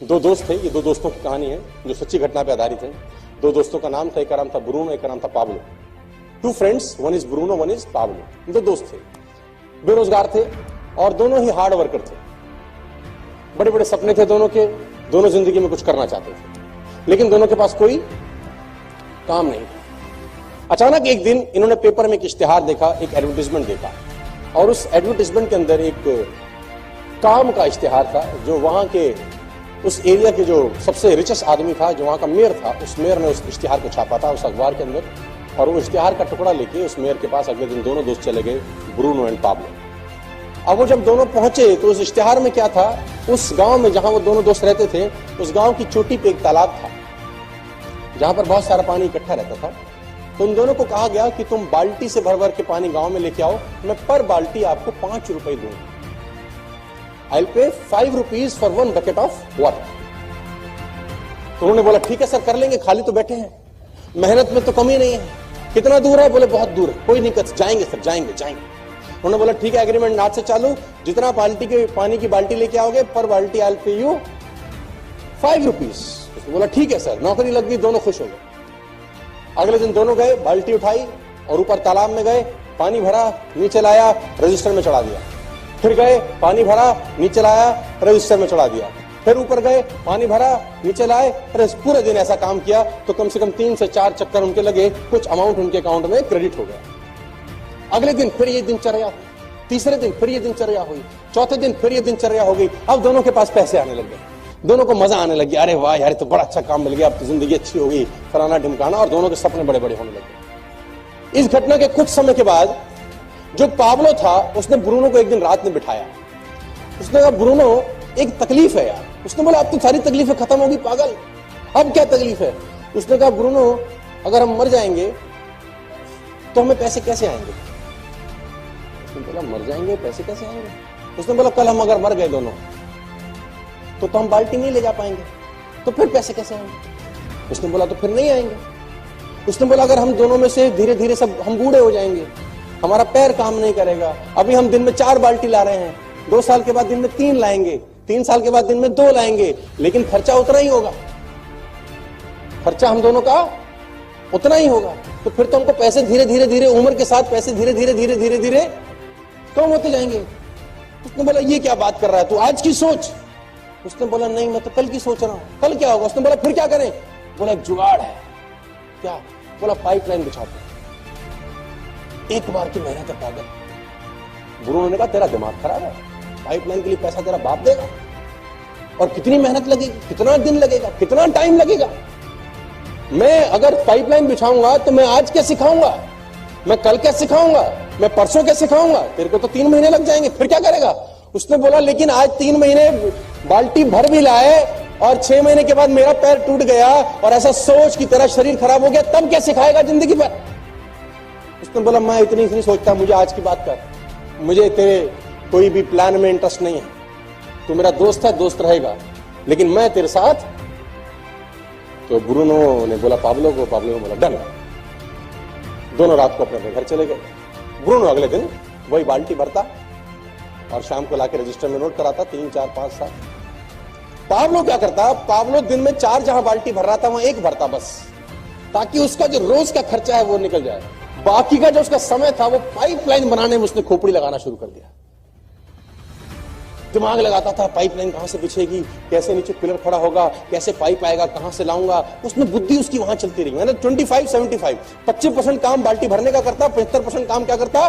दो दोस्त थे, ये दो दोस्तों की कहानी है जो सच्ची घटना पे आधारित है। दो दोस्तों का नाम था, एक का नाम था ब्रूनो, एक का नाम था Pablo. Two friends, one is Bruno, one is Pablo. दो दोस्त थे, बेरोजगार थे और दोनों ही हार्ड वर्कर थे। बड़े बड़े सपने थे दोनों के, दोनों जिंदगी में कुछ करना चाहते थे, लेकिन दोनों के पास कोई काम नहीं था। अचानक एक दिन इन्होंने पेपर में एक इश्तिहार देखा, एक एडवर्टाइजमेंट देखा, और उस एडवर्टाइजमेंट के अंदर एक काम का इश्तिहार था जो वहां के उस एरिया के जो सबसे रिचेस्ट आदमी था, जो वहां का मेयर था, उस मेयर ने उस इश्तिहार को छापा था उस अखबार के अंदर। और वो इश्तिहार का टुकड़ा लेके उस मेयर के पास अगले दिन दोनों दोस्त चले गए, ब्रूनो एंड पाब्लो। अब वो जब दोनों पहुंचे तो उस इश्तिहार में क्या था, उस गांव में जहां वो दोनों दोस्त रहते थे, उस गांव की चोटी पे एक तालाब था जहां पर बहुत सारा पानी इकट्ठा रहता था। तो उन दोनों को कहा गया कि तुम बाल्टी से भर भर के पानी गांव में लेके आओ, मैं पर बाल्टी आपको 5 रुपए दूंगा। I will pay 5 rupees for 1 bucket of water. तो उन्होंने बोला ठीक है सर, कर लेंगे, खाली तो बैठे हैं, मेहनत में तो कमी नहीं है। कितना दूर है? बोले बहुत दूर है। कोई नहीं, जाएंगे सर, जाएंगे जाएंगे। उन्होंने बोला ठीक है, एग्रीमेंट आज से चालू, जितना बाल्टी के पानी की बाल्टी लेके आओगे पर बाल्टी I will pay you 5 rupees. बोला ठीक है सर, नौकरी लग गई, दोनों खुश हो गए। अगले दिन दोनों गए, बाल्टी उठाई और ऊपर तालाब में गए, पानी भरा, नीचे लाया, रजिस्टर में चढ़ा दिया। फिर गए, पानी भरा, नीचे लाया, रजिस्टर में चढ़ा दिया। फिर ऊपर गए, पानी भरा, नीचे लाए, पूरे दिन ऐसा काम किया तो कम से कम 3 से 4 चक्कर उनके लगे, कुछ अमाउंट उनके अकाउंट में क्रेडिट हो गया। अगले दिन फिर ये दिनचर्या, तीसरे दिन फिर ये दिनचर्या हुई, चौथे दिन फिर ये दिनचर्या हो गई। अब दोनों के पास पैसे आने लग गए, दोनों को मजा आने लग गया, अरे वाह यार तो बड़ा अच्छा काम मिल गया, अब तो जिंदगी अच्छी हो गई, फलाना ढिमकाना, और दोनों के सपने बड़े बड़े होने लगे। इस घटना के कुछ समय के बाद जो पाब्लो था उसने ब्रूनो को एक दिन रात में बिठाया। उसने कहा ब्रूनो एक तकलीफ है यार। उसने बोला अब तो सारी तकलीफें खत्म होगी पागल, अब क्या तकलीफ है? उसने कहा ब्रूनो अगर हम मर जाएंगे तो हमें पैसे कैसे आएंगे? उसने बोला मर जाएंगे पैसे कैसे आएंगे? उसने बोला कल हम अगर मर गए दोनों तो हम बाल्टी नहीं ले जा पाएंगे, तो फिर पैसे कैसे आएंगे? उसने बोला तो फिर नहीं आएंगे। उसने बोला अगर हम दोनों में से धीरे धीरे सब हम बूढ़े हो जाएंगे, हमारा पैर काम नहीं करेगा, अभी हम दिन में 4 बाल्टी ला रहे हैं, 2 साल के बाद दिन में 3 लाएंगे, 3 साल के बाद दिन में 2 लाएंगे, लेकिन खर्चा उतना ही होगा, खर्चा हम दोनों का उतना ही होगा। तो फिर तो हमको पैसे धीरे धीरे धीरे उम्र के साथ पैसे धीरे धीरे धीरे धीरे धीरे कम होते जाएंगे। उसने बोला ये क्या बात कर रहा है तू, आज की सोच। उसने बोला नहीं मैं तो कल की सोच रहा हूं, कल क्या होगा? उसने बोला फिर क्या करें? बोला एक जुगाड़ है। क्या? बोला पाइपलाइन बिछाते, एक बार की मेहनत है पागल। ब्रूनो ने कहा तेरा दिमाग खराब है, पाइपलाइन के लिए पैसा तेरा बाप देगा, और कितनी मेहनत लगेगी, कितना दिन लगेगा, कितना टाइम लगेगा? मैं अगर पाइपलाइन बिछाऊंगा तो मैं आज क्या सिखाऊंगा, मैं कल क्या सिखाऊंगा, मैं परसों क्या सिखाऊंगा? तेरे को तो 3 महीने लग जाएंगे, फिर क्या करेगा? उसने बोला लेकिन आज 3 महीने बाल्टी भर भी लाए और 6 महीने के बाद मेरा पैर टूट गया और ऐसा सोच की तरह शरीर खराब हो गया, तब क्या सिखाएगा जिंदगी भर? उसने बोला मैं इतनी नहीं सोचता, मुझे आज की बात कर, मुझे तेरे कोई भी प्लान में इंटरेस्ट नहीं है, तू मेरा दोस्त है, दोस्त रहेगा, लेकिन मैं तेरे साथ। तो ब्रूनो ने बोला पाब्लो को, पाब्लो ने बोला डन। दोनों रात को अपने घर चले गए। ब्रूनो अगले दिन वही बाल्टी भरता और शाम को लाके रजिस्टर में नोट कराता, 3, 4, 5, 7। पाब्लो क्या करता, पाब्लो दिन में 4 जहां बाल्टी भर रहा था वहां 1 भरता बस, ताकि उसका जो रोज का खर्चा है वो निकल जाए। बाकी का जो उसका समय था वो पाइपलाइन बनाने में उसने खोपड़ी लगाना शुरू कर दिया। दिमाग लगाता था पाइपलाइन कहां से बिछेगी, कैसे नीचे पिलर खड़ा होगा, कैसे पाइप आएगा, कहां से लाऊंगा, उसमें बुद्धि उसकी वहां चलती रही। मैंने 25-75 25% काम बाल्टी भरने का करता, 75% काम क्या करता।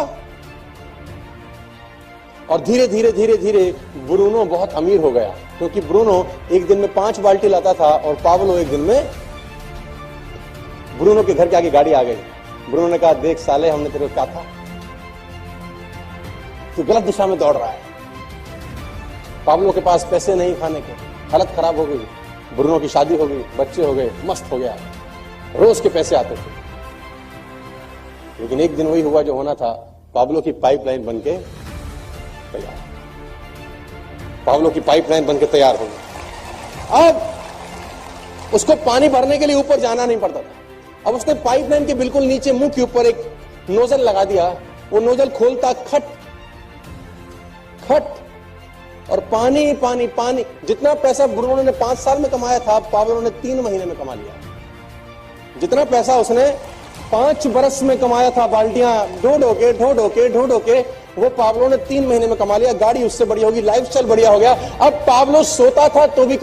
और धीरे धीरे धीरे धीरे ब्रूनो बहुत अमीर हो गया, क्योंकि ब्रूनो एक दिन में 5 बाल्टी लाता था और पाब्लो एक दिन में। ब्रूनो के घर के आगे गाड़ी आ गई। ब्रूनो ने कहा देख साले हमने तेरे को कहा था, तू गलत दिशा में दौड़ रहा है। पाब्लो के पास पैसे नहीं खाने के, हालत खराब हो गई, ब्रूनो की शादी हो गई, बच्चे हो गए, मस्त हो गया, रोज के पैसे आते थे। लेकिन एक दिन वही हुआ जो होना था, पाब्लो की पाइपलाइन बनके तैयार, पाब्लो की पाइपलाइन बनके तैयार हो गई। अब उसको पानी भरने के लिए ऊपर जाना नहीं पड़ता था। अब उसने पाइपलाइन के बिल्कुल नीचे मुंह के ऊपर एक नोजल लगा दिया। वो नोजल खोलता खट खट और पानी पानी पानी। जितना पैसा ब्रूनो ने 5 साल में कमाया था, पाब्लो ने 3 महीने में कमा लिया। जितना पैसा उसने 5 बरस में कमाया था, बाल्टियां ढो ढो के, वो पाब्लो ने 3 महीने में कमा लिया। गाड़ी उससे बढ़िया होगी, लाइफस्टाइल बढ़िया हो गया। अब पाब्लो सोता था तो भी